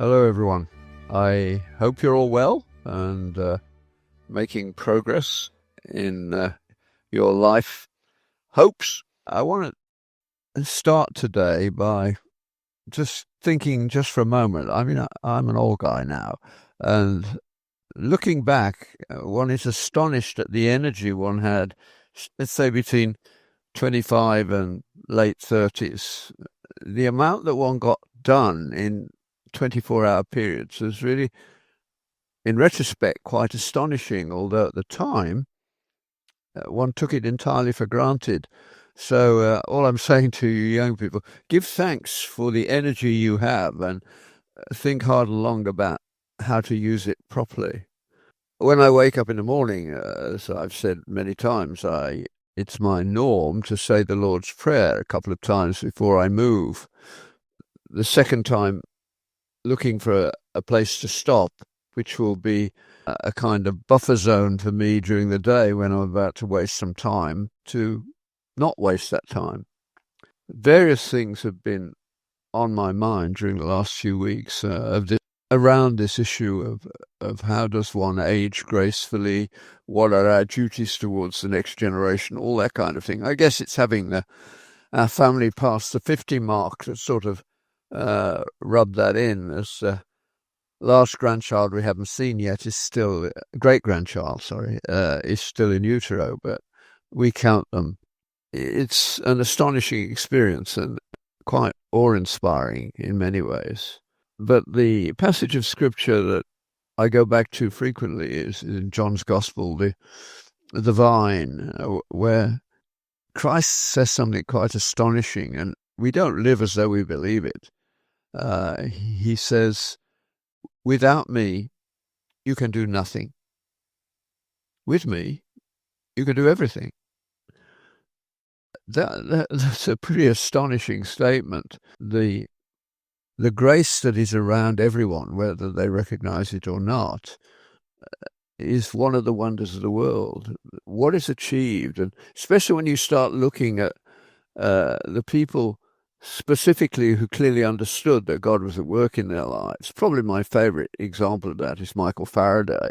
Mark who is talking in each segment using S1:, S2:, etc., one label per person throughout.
S1: Hello, everyone. I hope you're all well and making progress in your life hopes. I want to start today by just thinking just for a moment. I mean, I'm an old guy now, and looking back, one is astonished at the energy one had, let's say between 25 and late 30s. The amount that one got done in 24-hour periods is really, in retrospect, quite astonishing, although at the time one took it entirely for granted. So all I'm saying to you young people, give thanks for the energy you have and think hard and long about how to use it properly. When I wake up in the morning, as I've said many times, it's my norm to say the Lord's Prayer a couple of times before I move. The second time, looking for a place to stop, which will be a kind of buffer zone for me during the day when I'm about to waste some time, to not waste that time. Various things have been on my mind during the last few weeks around this issue of how does one age gracefully, what are our duties towards the next generation, all that kind of thing. I guess it's having our family past the 50 mark that sort of rub that in, as the last grandchild we haven't seen yet is still, great-grandchild, is still in utero, but we count them. It's an astonishing experience and quite awe-inspiring in many ways. But the passage of scripture that I go back to frequently is in John's Gospel, the vine, where Christ says something quite astonishing, and we don't live as though we believe it. He says, without me, you can do nothing. With me, you can do everything. That's a pretty astonishing statement. The grace that is around everyone, whether they recognize it or not, is one of the wonders of the world. What is achieved, and especially when you start looking at the people specifically who clearly understood that God was at work in their lives. Probably my favorite example of that is Michael Faraday.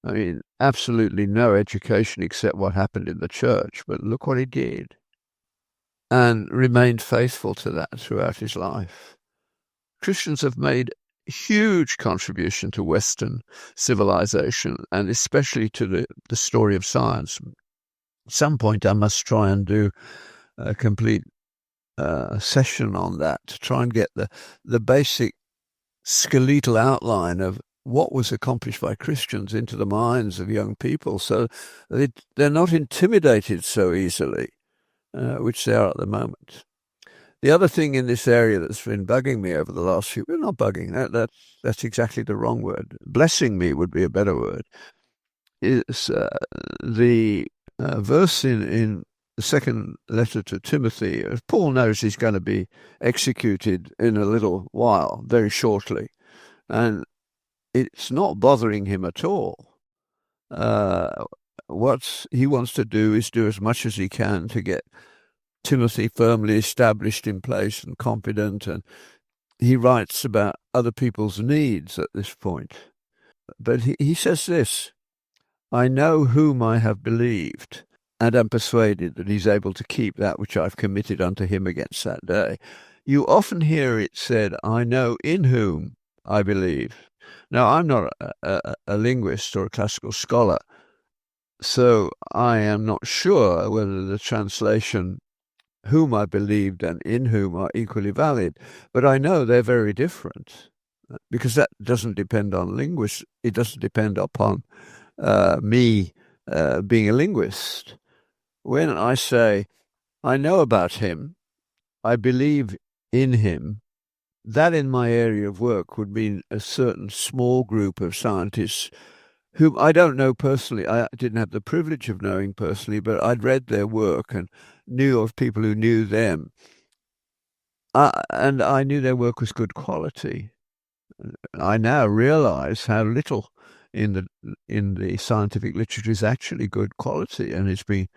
S1: I mean, absolutely no education except what happened in the church, but look what he did, and remained faithful to that throughout his life. Christians have made a huge contribution to Western civilization, and especially to the story of science. At some point, I must try and do a complete session on that to try and get the basic skeletal outline of what was accomplished by Christians into the minds of young people, so they're not intimidated so easily, which they are at the moment. The other thing in this area that's been bugging me over the last few, well, not bugging, that's exactly the wrong word. Blessing me would be a better word. Is the verse in the second letter to Timothy. Paul knows he's going to be executed in a little while, very shortly, and it's not bothering him at all. What he wants to do is do as much as he can to get Timothy firmly established in place and competent, and he writes about other people's needs at this point. But he says this, I know whom I have believed, and am persuaded that he's able to keep that which I've committed unto him against that day. You often hear it said, I know in whom I believe. Now, I'm not a linguist or a classical scholar, so I am not sure whether the translation whom I believed and in whom are equally valid, but I know they're very different, because that doesn't depend on linguists. It doesn't depend upon me being a linguist. When I say, I know about him, I believe in him, that in my area of work would mean a certain small group of scientists whom I don't know personally. I didn't have the privilege of knowing personally, but I'd read their work and knew of people who knew them. And I knew their work was good quality. I now realize how little in the scientific literature is actually good quality, and it's been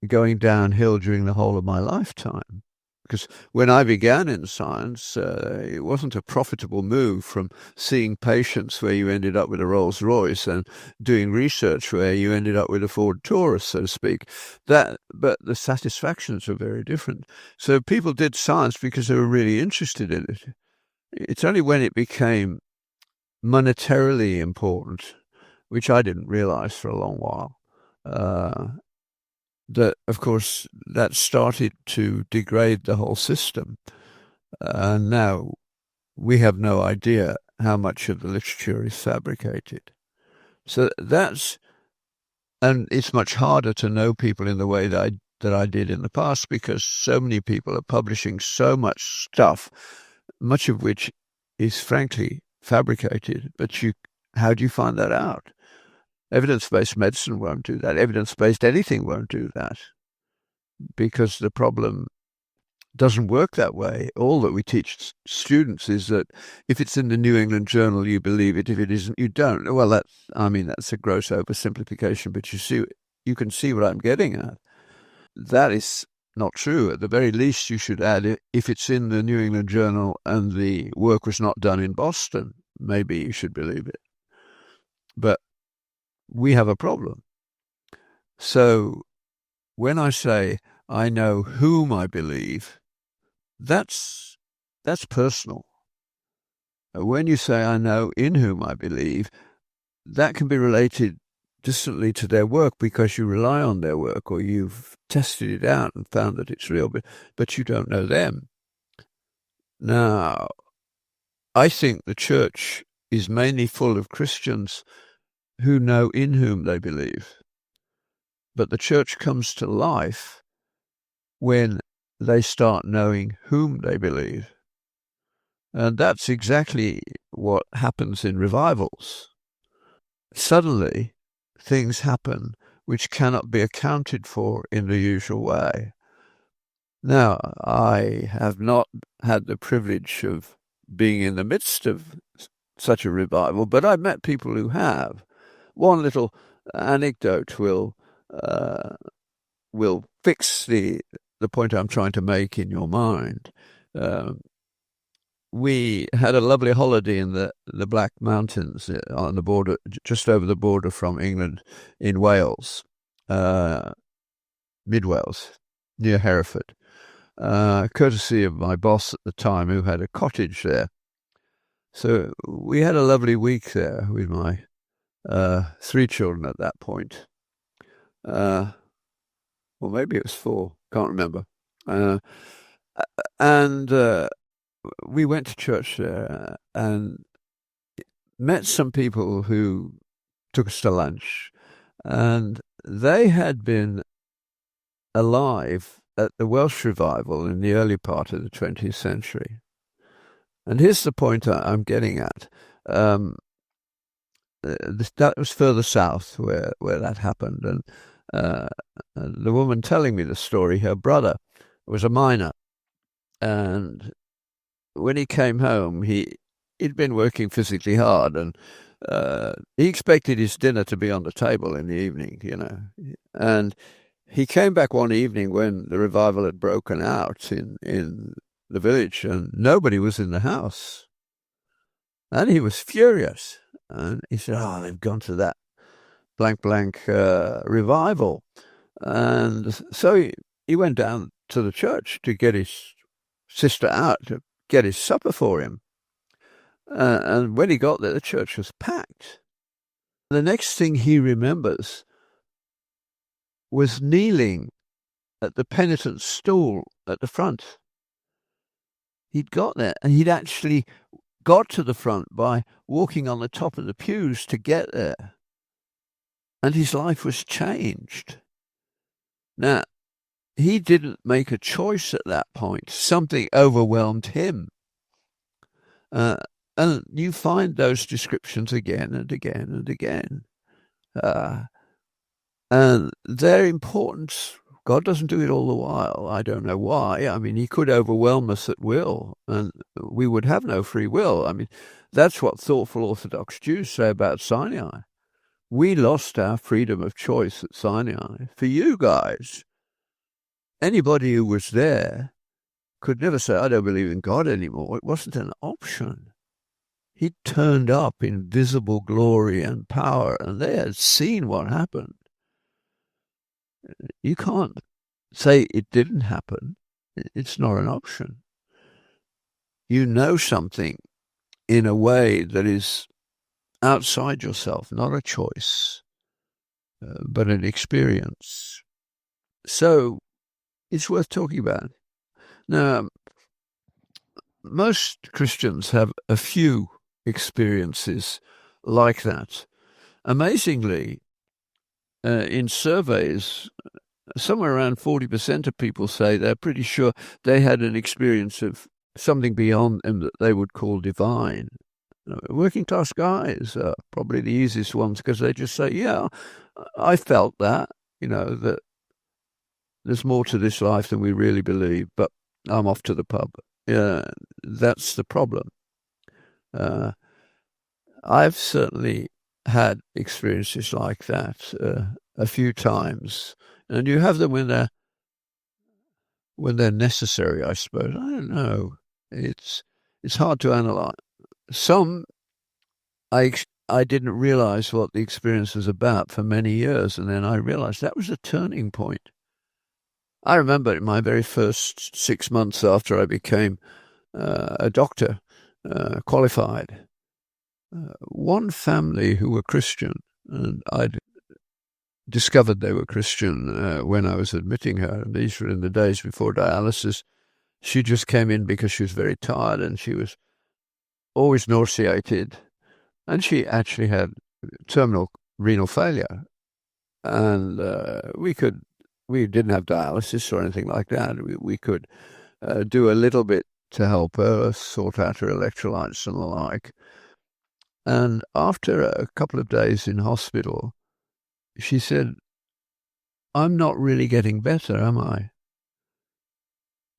S1: going downhill during the whole of my lifetime. Because when I began in science, it wasn't a profitable move from seeing patients where you ended up with a Rolls Royce and doing research where you ended up with a Ford Taurus, so to speak. But the satisfactions are very different. So people did science because they were really interested in it. It's only when it became monetarily important, which I didn't realize for a long while, that, of course, that started to degrade the whole system. And now we have no idea how much of the literature is fabricated. So and it's much harder to know people in the way that I did in the past, because so many people are publishing so much stuff, much of which is frankly fabricated. But how do you find that out? Evidence-based medicine won't do that. Evidence-based anything won't do that, because the problem doesn't work that way. All that we teach students is that if it's in the New England Journal, you believe it. If it isn't, you don't. Well, that's a gross oversimplification, but you can see what I'm getting at. That is not true. At the very least, you should add, if it's in the New England Journal and the work was not done in Boston, maybe you should believe it. But we have a problem. So when I say I know whom I believe, that's personal. When you say I know in whom I believe, that can be related distantly to their work because you rely on their work, or you've tested it out and found that it's real, but you don't know them. Now, I think the church is mainly full of Christians who know in whom they believe. But the church comes to life when they start knowing whom they believe. And that's exactly what happens in revivals. Suddenly, things happen which cannot be accounted for in the usual way. Now, I have not had the privilege of being in the midst of such a revival, but I've met people who have. One little anecdote will fix the point I'm trying to make in your mind. We had a lovely holiday in the Black Mountains on the border, just over the border from England, in Wales, mid-Wales, near Hereford, courtesy of my boss at the time, who had a cottage there. So we had a lovely week there with my 3 children at that point. Well, maybe it was 4, can't remember. And we went to church there and met some people who took us to lunch, and they had been alive at the Welsh revival in the early part of the 20th century. And here's the point I'm getting at. That was further south where that happened. And the woman telling me the story, her brother was a miner. And when he came home, he'd been working physically hard, and he expected his dinner to be on the table in the evening, And he came back one evening when the revival had broken out in the village, and nobody was in the house. And he was furious. And he said, they've gone to that blank revival. And so he went down to the church to get his sister out, to get his supper for him. And when he got there, the church was packed. The next thing he remembers was kneeling at the penitent's stool at the front. He'd got there, and he'd actually got to the front by walking on the top of the pews to get there. And his life was changed. Now, he didn't make a choice at that point. Something overwhelmed him. And you find those descriptions again and again and again. And they're important. God doesn't do it all the while. I don't know why. I mean, he could overwhelm us at will, and we would have no free will. I mean, that's what thoughtful Orthodox Jews say about Sinai. We lost our freedom of choice at Sinai. For you guys, anybody who was there could never say, I don't believe in God anymore. It wasn't an option. He turned up in visible glory and power, and they had seen what happened. You can't say it didn't happen. It's not an option. You know something in a way that is outside yourself, not a choice, but an experience. So it's worth talking about. Now, most Christians have a few experiences like that. Amazingly, in surveys, somewhere around 40% of people say they're pretty sure they had an experience of something beyond them that they would call divine. Working class guys are probably the easiest ones because they just say, yeah, I felt that, that there's more to this life than we really believe, but I'm off to the pub. Yeah, that's the problem. I've certainly had experiences like that a few times, and you have them when they're necessary, I suppose. I don't know. It's hard to analyze. Some I didn't realize what the experience was about for many years, and then I realized that was a turning point. I remember in my very first 6 months after I became a doctor, qualified, one family who were Christian, and I'd discovered they were Christian when I was admitting her. And these were in the days before dialysis. She just came in because she was very tired and she was always nauseated. And she actually had terminal renal failure. And we didn't have dialysis or anything like that. We could do a little bit to help her sort out her electrolytes and the like. And after a couple of days in hospital, she said, I'm not really getting better, am I?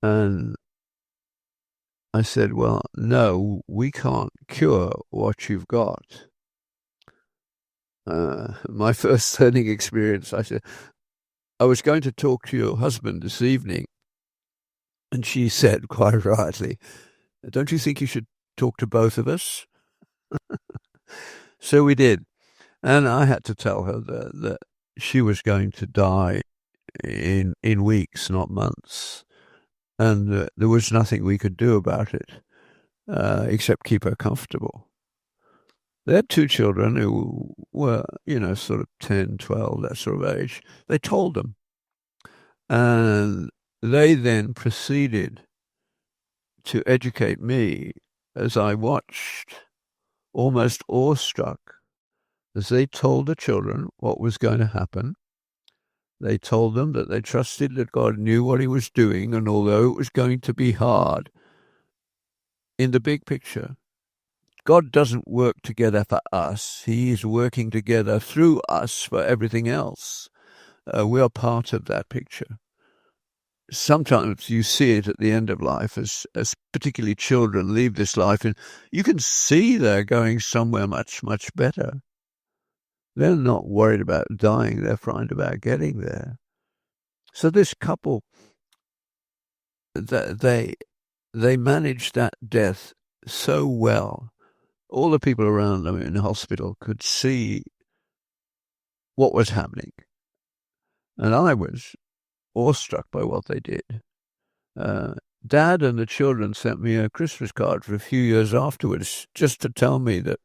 S1: And I said, well, no, we can't cure what you've got. My first learning experience, I said, I was going to talk to your husband this evening. And she said, quite rightly, don't you think you should talk to both of us? So we did. And I had to tell her that she was going to die in weeks, not months. And there was nothing we could do about it except keep her comfortable. They had two children who were, sort of 10, 12, that sort of age. They told them. And they then proceeded to educate me as I watched, almost awestruck, as they told the children what was going to happen. They told them that they trusted that God knew what he was doing, and although it was going to be hard, in the big picture, God doesn't work together for us. He is working together through us for everything else. We are part of that picture. Sometimes you see it at the end of life as particularly children leave this life, and you can see they're going somewhere much, much better. They're not worried about dying. They're frightened about getting there. So this couple, they managed that death so well. All the people around them in the hospital could see what was happening. And I was awestruck by what they did. Dad and the children sent me a Christmas card for a few years afterwards just to tell me that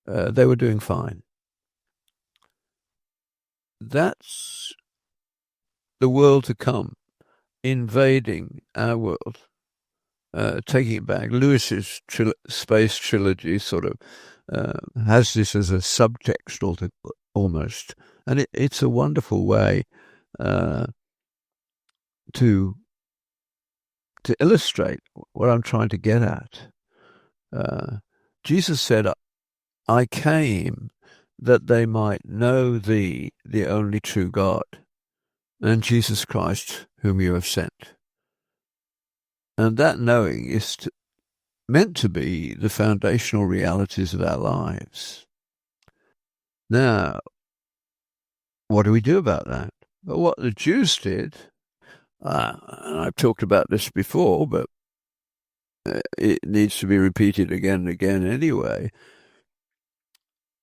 S1: they were doing fine. That's the world to come, invading our world, taking it back. Lewis's space trilogy sort of has this as a subtext almost, and it's a wonderful way to illustrate what I'm trying to get at. Jesus said, I came that they might know thee, the only true God, and Jesus Christ, whom you have sent. And that knowing is meant to be the foundational realities of our lives. Now, what do we do about that? Well, what the Jews did And I've talked about this before, but it needs to be repeated again and again anyway.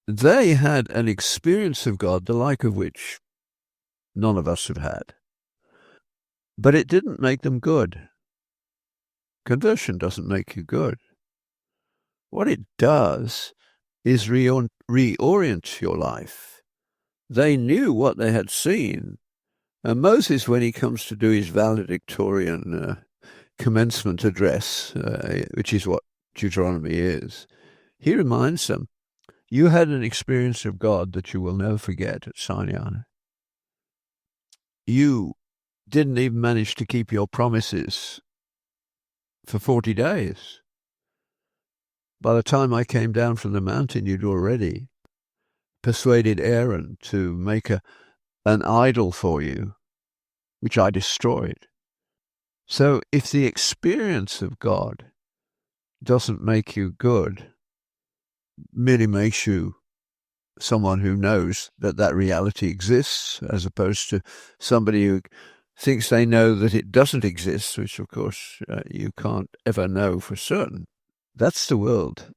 S1: They had an experience of God, the like of which none of us have had. But it didn't make them good. Conversion doesn't make you good. What it does is reorient your life. They knew what they had seen. And Moses, when he comes to do his valedictorian commencement address, which is what Deuteronomy is, he reminds them, you had an experience of God that you will never forget at Sinai. You didn't even manage to keep your promises for 40 days. By the time I came down from the mountain, you'd already persuaded Aaron to make an idol for you, which I destroyed. So if the experience of God doesn't make you good, merely makes you someone who knows that reality exists, as opposed to somebody who thinks they know that it doesn't exist, which of course you can't ever know for certain. That's the world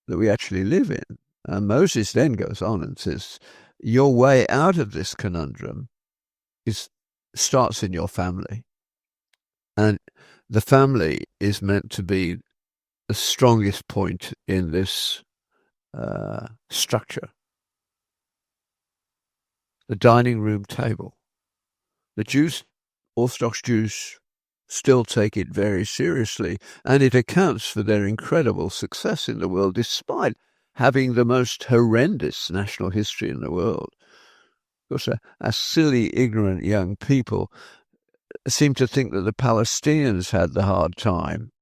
S1: that we actually live in. And Moses then goes on and says, your way out of this conundrum starts in your family. And the family is meant to be the strongest point in this structure. The dining room table. The Jews, Orthodox Jews, still take it very seriously, and it accounts for their incredible success in the world, despite having the most horrendous national history in the world. Of course, a silly, ignorant young people seem to think that the Palestinians had the hard time.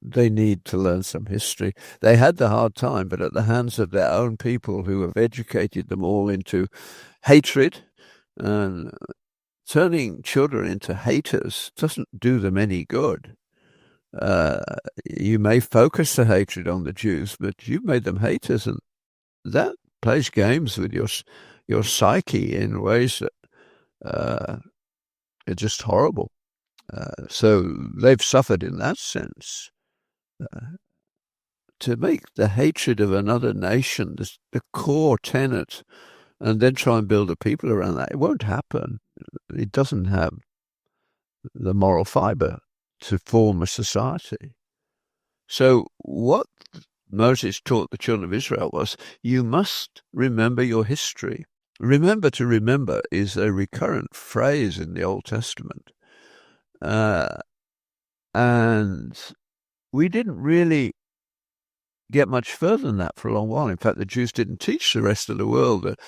S1: They need to learn some history. They had the hard time, but at the hands of their own people who have educated them all into hatred. And turning children into haters doesn't do them any good. You may focus the hatred on the Jews, but you've made them haters, and that plays games with your psyche in ways that are just horrible. So they've suffered in that sense. To make the hatred of another nation the core tenet, and then try and build a people around that, it won't happen. It doesn't have the moral fiber to form a society. So what Moses taught the children of Israel was, you must remember your history. Remember to remember is a recurrent phrase in the Old Testament. And we didn't really get much further than that for a long while. In fact, the Jews didn't teach the rest of the world that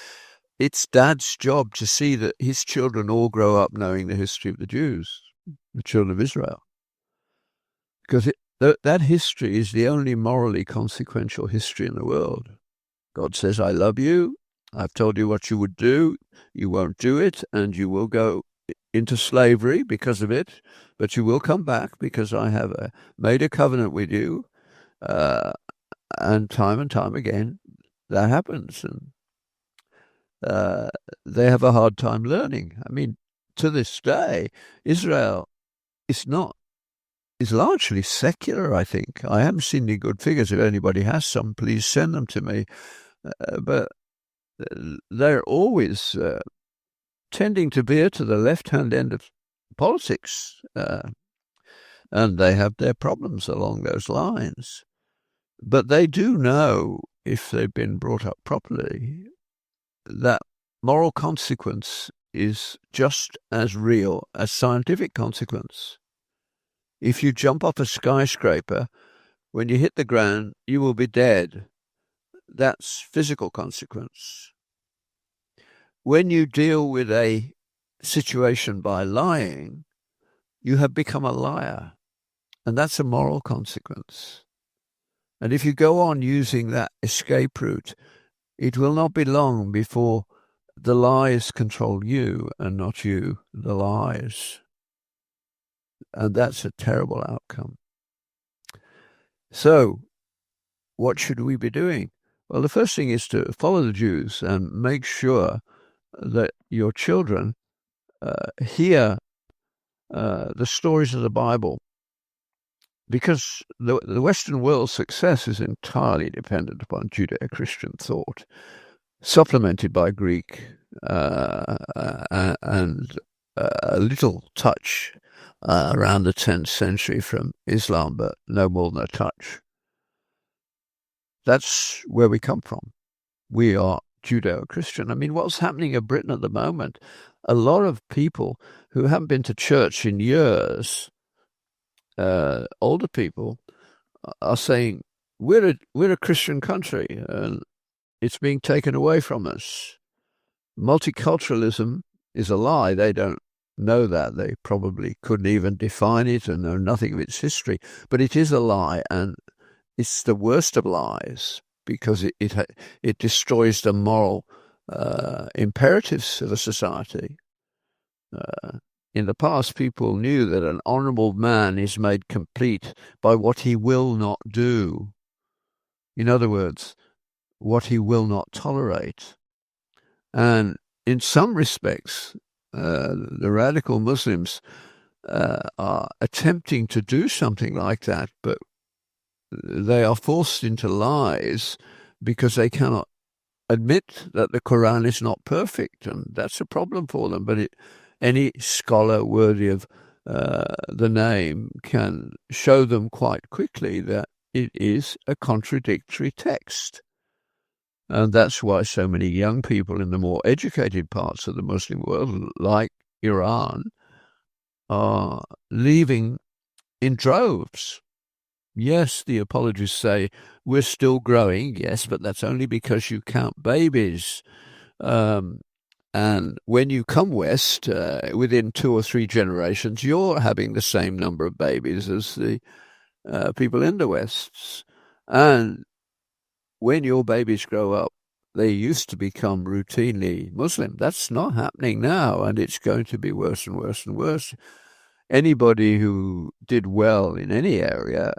S1: it's Dad's job to see that his children all grow up knowing the history of the Jews, the children of Israel. Because that history is the only morally consequential history in the world. God says, I love you. I've told you what you would do. You won't do it, and you will go into slavery because of it, but you will come back because I have made a covenant with you. And time again, that happens. And they have a hard time learning. I mean, to this day, Israel is largely secular, I think. I haven't seen any good figures. If anybody has some, please send them to me. But they're always tending to veer to the left-hand end of politics. And they have their problems along those lines. But they do know, if they've been brought up properly, that moral consequence is just as real as scientific consequence. If you jump off a skyscraper, when you hit the ground, you will be dead. That's physical consequence. When you deal with a situation by lying, you have become a liar, and that's a moral consequence. And if you go on using that escape route, it will not be long before the lies control you and not you the lies. And that's a terrible outcome. So, what should we be doing? Well, the first thing is to follow the Jews and make sure that your children hear the stories of the Bible, because the Western world's success is entirely dependent upon Judeo-Christian thought, supplemented by Greek and a little touch around the 10th century from Islam, but no more than a touch. That's where we come from. We are Judeo-Christian. I mean, what's happening in Britain at the moment, a lot of people who haven't been to church in years, older people, are saying, we're a Christian country and it's being taken away from us. Multiculturalism is a lie. They don't know that. They probably couldn't even define it and know nothing of its history. But it is a lie, and it's the worst of lies because it destroys the moral imperatives of a society. In the past, people knew that an honourable man is made complete by what he will not do. In other words, what he will not tolerate. And in some respects, the radical Muslims are attempting to do something like that, but they are forced into lies because they cannot admit that the Quran is not perfect, and that's a problem for them. But any scholar worthy of the name can show them quite quickly that it is a contradictory text. And that's why so many young people in the more educated parts of the Muslim world, like Iran, are leaving in droves. Yes, the apologists say, we're still growing, yes, but that's only because you count babies. And when you come west, within 2 or 3 generations, you're having the same number of babies as the people in the West. And when your babies grow up, they used to become routinely Muslim. That's not happening now, and it's going to be worse and worse and worse. Anybody who did well in any area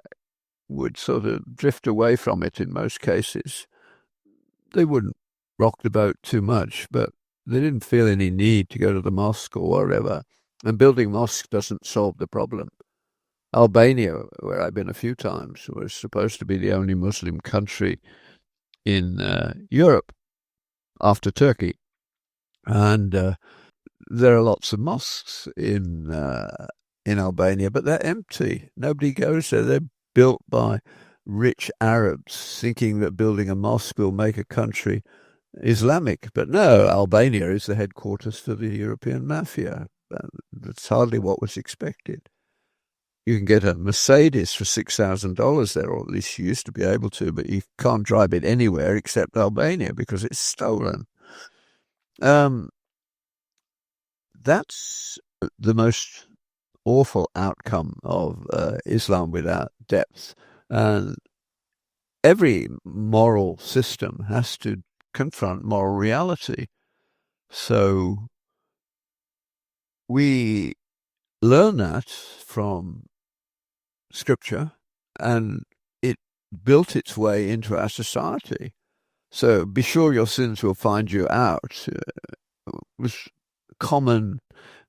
S1: would sort of drift away from it in most cases. They wouldn't rock the boat too much, but they didn't feel any need to go to the mosque or whatever. And building mosques doesn't solve the problem. Albania, where I've been a few times, was supposed to be the only Muslim country in Europe after Turkey. And there are lots of mosques in Albania, but they're empty. Nobody goes there. They're built by rich Arabs thinking that building a mosque will make a country Islamic. But no, Albania is the headquarters for the European mafia. That's hardly what was expected. You can get a Mercedes for $6,000 there, or at least you used to be able to, but you can't drive it anywhere except Albania because it's stolen. That's the most awful outcome of Islam without depth. And every moral system has to confront moral reality. So we learn that from Scripture, and it built its way into our society. So be sure your sins will find you out was common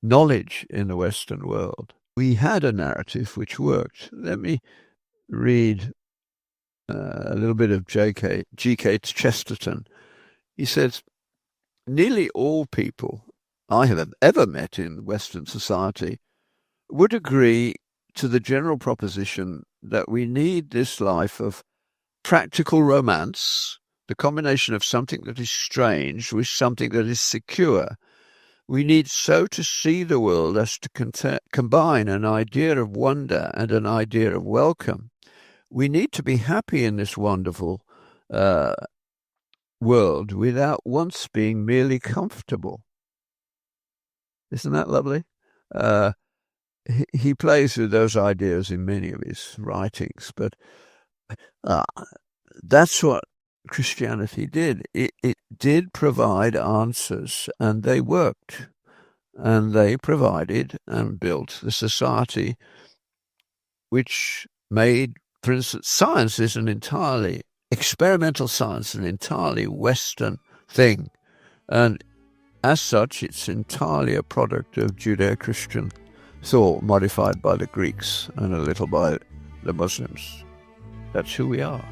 S1: knowledge in the Western world. We had a narrative which worked. Let me read a little bit of G.K. Chesterton. He says, nearly all people I have ever met in Western society would agree to the general proposition that we need this life of practical romance, the combination of something that is strange with something that is secure. We need so to see the world as to combine an idea of wonder and an idea of welcome. We need to be happy in this wonderful world without once being merely comfortable. Isn't that lovely? He plays with those ideas in many of his writings, but that's what Christianity did. It did provide answers, and they worked. And they provided and built the society which made, for instance, science is experimental science, an entirely Western thing. And as such, it's entirely a product of Judeo-Christian thought modified by the Greeks and a little by the Muslims. That's who we are.